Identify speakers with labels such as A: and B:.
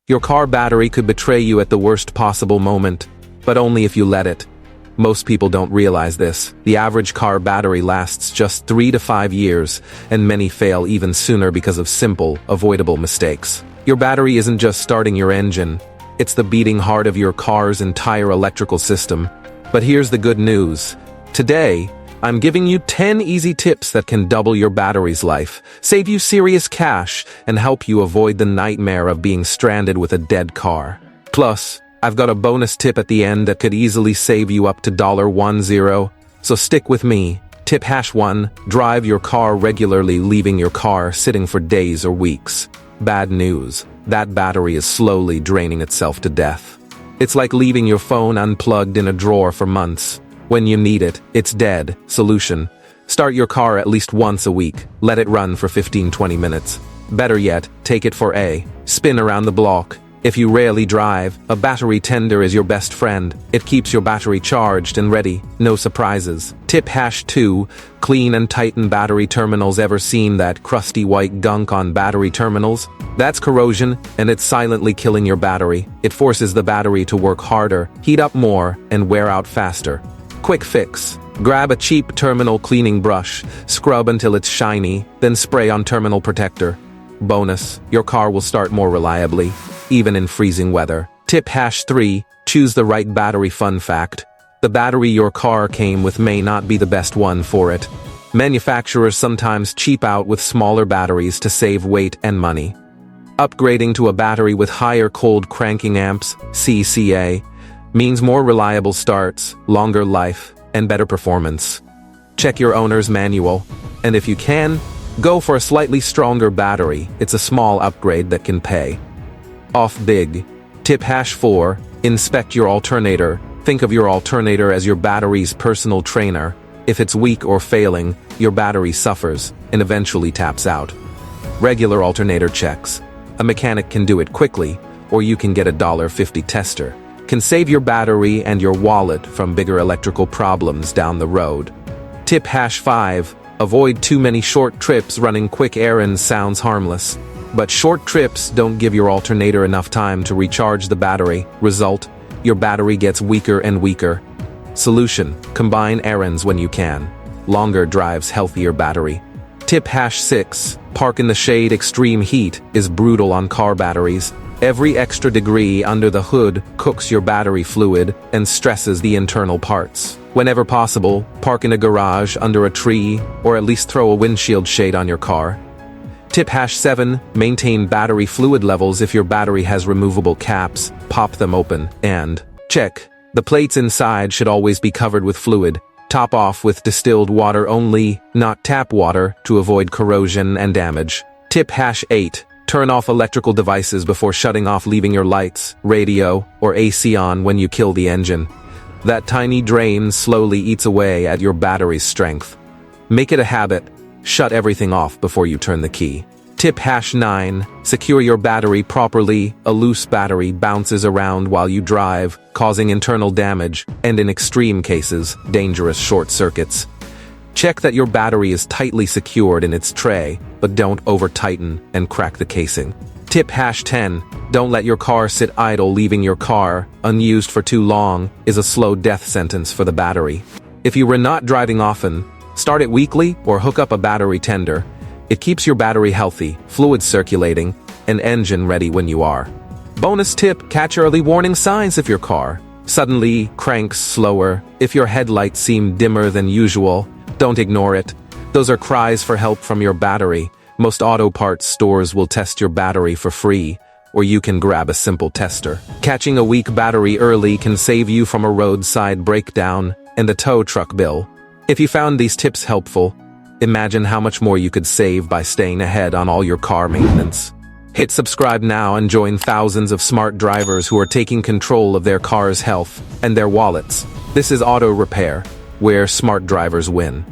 A: Your car battery could betray you at the worst possible moment, but only if you let it. Most people don't realize this. The average car battery lasts just 3 to 5 years, and many fail even sooner because of simple, avoidable mistakes. Your battery isn't just starting your engine, it's the beating heart of your car's entire electrical system. But here's the good news. Today, I'm giving you 10 easy tips that can double your battery's life, save you serious cash, and help you avoid the nightmare of being stranded with a dead car. Plus, I've got a bonus tip at the end that could easily save you up to $10, so stick with me. Tip #1, drive your car regularly, leaving your car sitting for days or weeks. Bad news, that battery is slowly draining itself to death. It's like leaving your phone unplugged in a drawer for months. When you need it, it's dead. Solution: start your car at least once a week. Let it run for 15-20 minutes. Better yet, take it for a spin around the block. If you rarely drive, a battery tender is your best friend. It keeps your battery charged and ready, no surprises. Tip #2, clean and tighten battery terminals. Ever seen that crusty white gunk on battery terminals? That's corrosion, and it's silently killing your battery. It forces the battery to work harder, heat up more, and wear out faster. Quick fix: grab a cheap terminal cleaning brush, scrub until it's shiny, then spray on terminal protector. Bonus: your car will start more reliably, even in freezing weather. Tip #3, choose the right battery. Fun fact: the battery your car came with may not be the best one for it. Manufacturers sometimes cheap out with smaller batteries to save weight and money. Upgrading to a battery with higher cold cranking amps, CCA, means more reliable starts, longer life, and better performance. Check your owner's manual, and if you can, go for a slightly stronger battery. It's a small upgrade that can pay off big. Tip #4, inspect your alternator. Think of your alternator as your battery's personal trainer. If it's weak or failing, your battery suffers and eventually taps out. Regular alternator checks. A mechanic can do it quickly, or you can get a $1.50 tester. Can save your battery and your wallet from bigger electrical problems down the road. Tip #5, avoid too many short trips. Running quick errands sounds harmless, but short trips don't give your alternator enough time to recharge the battery. Result: your battery gets weaker and weaker. Solution: combine errands when you can. Longer drives, healthier battery. Tip #6, park in the shade. Extreme heat is brutal on car batteries. Every extra degree under the hood cooks your battery fluid and stresses the internal parts. Whenever possible, park in a garage, under a tree, or at least throw a windshield shade on your car. Tip #7, maintain battery fluid levels. If your battery has removable caps, pop them open and check. The plates inside should always be covered with fluid. Top off with distilled water only, not tap water, to avoid corrosion and damage. Tip #8, turn off electrical devices before shutting off, leaving your lights, radio, or AC on when you kill the engine. That tiny drain slowly eats away at your battery's strength. Make it a habit. Shut everything off before you turn the key. Tip #9, secure your battery properly. A loose battery bounces around while you drive, causing internal damage, and in extreme cases, dangerous short circuits. Check that your battery is tightly secured in its tray, but don't over-tighten and crack the casing. Tip #10, don't let your car sit idle. Leaving your car unused for too long is a slow death sentence for the battery. If you were not driving often, start it weekly or hook up a battery tender. It keeps your battery healthy, fluid circulating, and engine ready when you are. Bonus tip, catch early warning signs. If your car suddenly cranks slower, if your headlights seem dimmer than usual, don't ignore it. Those are cries for help from your battery. Most auto parts stores will test your battery for free, or you can grab a simple tester. Catching a weak battery early can save you from a roadside breakdown and a tow truck bill. If you found these tips helpful, imagine how much more you could save by staying ahead on all your car maintenance. Hit subscribe now and join thousands of smart drivers who are taking control of their car's health and their wallets. This is Auto Repair, where smart drivers win.